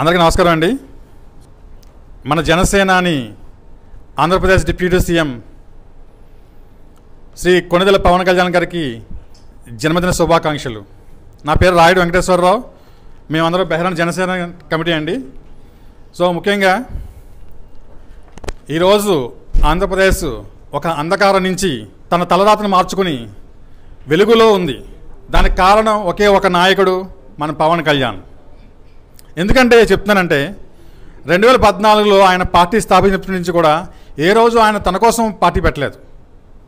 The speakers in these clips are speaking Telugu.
అందరికీ నమస్కారం అండి. మన జనసేనాని ఆంధ్రప్రదేశ్ డిప్యూటీ సీఎం శ్రీ కొణిదెల పవన్ కళ్యాణ్ గారికి జన్మదిన శుభాకాంక్షలు. నా పేరు రాయుడు వెంకటేశ్వరరావు. మేమందరం బెహ్రాన్ జనసేన కమిటీ అండి. సో ముఖ్యంగా ఈరోజు ఆంధ్రప్రదేశ్ ఒక అంధకారం నుంచి తన తలరాతను మార్చుకుని వెలుగులో ఉంది. దానికి కారణం ఒకే ఒక నాయకుడు, మన పవన్ కళ్యాణ్. ఎందుకంటే చెప్తున్నానంటే 2014లో ఆయన పార్టీ స్థాపించినప్పటి నుంచి కూడా ఏ రోజు ఆయన తన కోసం పార్టీ పెట్టలేదు.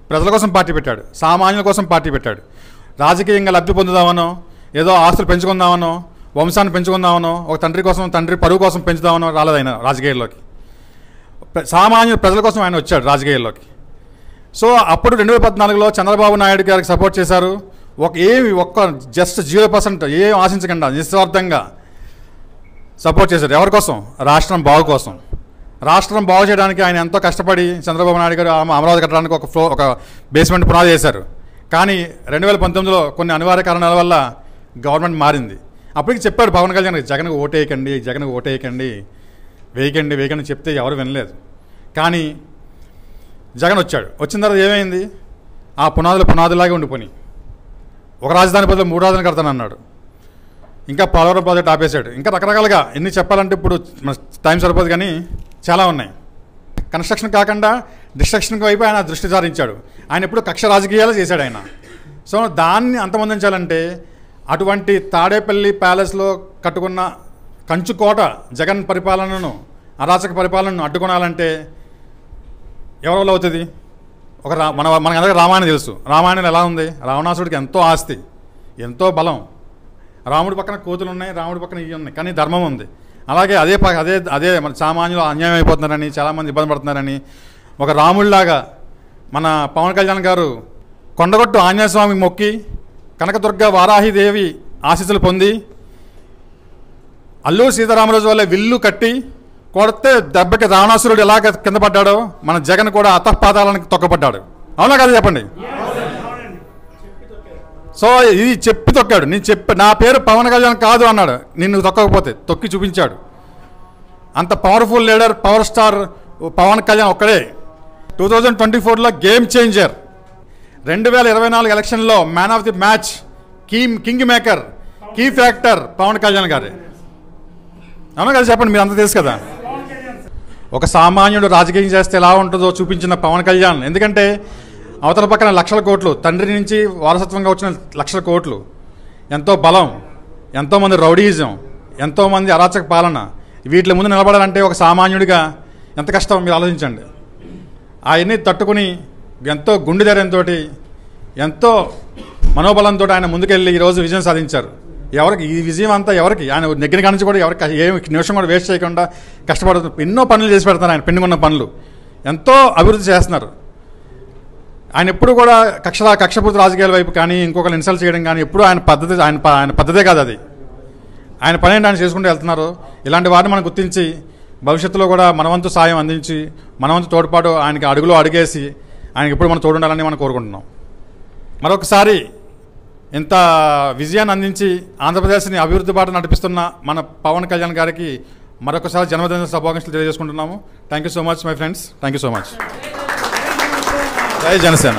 ప్రజల కోసం పార్టీ పెట్టాడు, సామాన్యుల కోసం పార్టీ పెట్టాడు. రాజకీయంగా లబ్ధి పొందుదామనో, ఏదో ఆస్తులు పెంచుకుందామనో, వంశాన్ని పెంచుకుందామనో, ఒక తండ్రి కోసం, తండ్రి పరువు కోసం పెంచుదామనో రాలేదు ఆయన రాజకీయాల్లోకి. సామాన్యుల ప్రజల కోసం ఆయన వచ్చాడు రాజకీయాల్లోకి. సో అప్పుడు 2014లో చంద్రబాబు నాయుడు గారికి సపోర్ట్ చేశారు. ఒక్క జస్ట్ 0% ఏం ఆశించకుండా నిస్వార్థంగా సపోర్ట్ చేశారు. ఎవరి కోసం? రాష్ట్రం బాగు కోసం. రాష్ట్రం బాగు చేయడానికి ఆయన ఎంతో కష్టపడి చంద్రబాబు నాయుడు గారు అమరావతి కట్టడానికి ఒక బేస్మెంట్ పునాది చేశారు. కానీ 2019లో కొన్ని అనివార్య కారణాల వల్ల గవర్నమెంట్ మారింది. అప్పటికి చెప్పాడు పవన్ కళ్యాణ్, జగన్కు ఓటేయకండి, జగన్కు ఓటేయకండి, వేయకండి చెప్తే ఎవరు వినలేదు. కానీ జగన్ వచ్చాడు. వచ్చిన తర్వాత ఏమైంది? ఆ పునాదులాగే ఉండిపోయి ఒక రాజధాని బదులు 3 రాజధానులు కడతానన్నాడు. ఇంకా పోలవరం ప్రాజెక్ట్ ఆపేశాడు. ఇంకా రకరకాలుగా ఎన్ని చెప్పాలంటే ఇప్పుడు టైం సరిపోదు, కానీ చాలా ఉన్నాయి. కన్స్ట్రక్షన్ కాకుండా డిస్ట్రక్షన్ వైపు ఆయన దృష్టి సారించాడు. ఆయన ఎప్పుడు కక్ష రాజకీయాలు చేశాడు ఆయన. సో దాన్ని అంతమొందించాలంటే అటువంటి తాడేపల్లి ప్యాలెస్లో కట్టుకున్న కంచుకోట జగన్ పరిపాలనను, అరాచక పరిపాలనను అడ్డుకొనాలంటే ఎవరి వల్ల అవుతుంది? మనకందరికీ రామాయణం తెలుసు. రామాయణం ఎలా ఉంది? రావణాసుడికి ఎంతో ఆస్తి, ఎంతో బలం. రాముడి పక్కన కోతులు ఉన్నాయి, రాముడి పక్కన ఇవి ఉన్నాయి, కానీ ధర్మం ఉంది. అలాగే అదే మన సామాన్యులు అన్యాయం అయిపోతున్నారని, చాలామంది ఇబ్బంది పడుతున్నారని ఒక రాముడిలాగా మన పవన్ కళ్యాణ్ గారు కొండగొట్టు ఆంజనేయ స్వామికి మొక్కి, కనకదుర్గ వారాహిదేవి ఆశీస్సులు పొంది, అల్లూరు సీతారామరాజు వల్ల విల్లు కట్టి కొడితే దెబ్బకి రావణాసురుడు ఎలాగ కింద పడ్డాడో మన జగన్ కూడా అతఃపాతాలకు తొక్కపడ్డాడు. అవునా కదా చెప్పండి? సో ఇది చెప్పి తొక్కాడు. నా పేరు పవన్ కళ్యాణ్ కాదు అన్నాడు. నిన్ను తొక్కకపోతే తొక్కి చూపించాడు. అంత powerful leader, power star Pawan Kalyan ఒక్కడే. 2024లో గేమ్ చేంజర్. 2024 ఎలక్షన్లో man of the match, king maker, key factor Pawan Kalyan గారే. అవునా కదా చెప్పండి? మీరు అంతా తెలుసు కదా. ఒక సామాన్యుడు రాజకీయం చేస్తే ఎలా ఉంటుందో చూపించిన పవన్ కళ్యాణ్. ఎందుకంటే అవతల పక్కన లక్షల కోట్లు, తండ్రి నుంచి వారసత్వంగా వచ్చిన లక్షల కోట్లు, ఎంతో బలం, ఎంతోమంది రౌడీయిజం, ఎంతోమంది అరాచక పాలన, వీటి ముందు నిలబడాలంటే ఒక సామాన్యుడిగా ఎంత కష్టం మీరు ఆలోచించండి. అవన్నీ తట్టుకుని ఎంతో గుండె ధైర్యంతో, ఎంతో మనోబలంతో ఆయన ముందుకెళ్ళి ఈరోజు విజయం సాధించారు. ఎవరికి ఈ విజయం అంతా? ఎవరికి? ఆయన నెగ్గిన కాడి నుంచి కూడా ఎవరికి ఏ నిమిషం కూడా వేస్ట్ చేయకుండా కష్టపడుతూ ఎన్నో పనులు చేసి పెడతారు. ఆయన పెండింగ్ పనులు ఎంతో అభివృద్ధి చేస్తున్నారు. ఆయన ఎప్పుడు కూడా కక్షపూరిత రాజకీయాల వైపు కానీ, ఇంకొకరు ఇన్సల్ట్ చేయడం కానీ ఎప్పుడు ఆయన పద్ధతే కాదు అది. ఆయన పని ఏంటి ఆయన చేసుకుంటూ వెళ్తున్నారు. ఇలాంటి వాటిని మనం గుర్తించి భవిష్యత్తులో కూడా మనవంతు సాయం అందించి, మనవంతు తోడ్పాటు ఆయనకి అడుగులో అడుగేసి ఆయనకి ఎప్పుడు మనం తోడుండాలని మనం కోరుకుంటున్నాం. మరొకసారి ఇంత విజయాన్ని అందించి ఆంధ్రప్రదేశ్ని అభివృద్ధి బాట నడిపిస్తున్న మన పవన్ కళ్యాణ్ గారికి మరొకసారి జన్మదిన శుభాకాంక్షలు తెలియజేసుకుంటున్నాము. Thank you so much my friends. Thank you so much. జై జనసేన.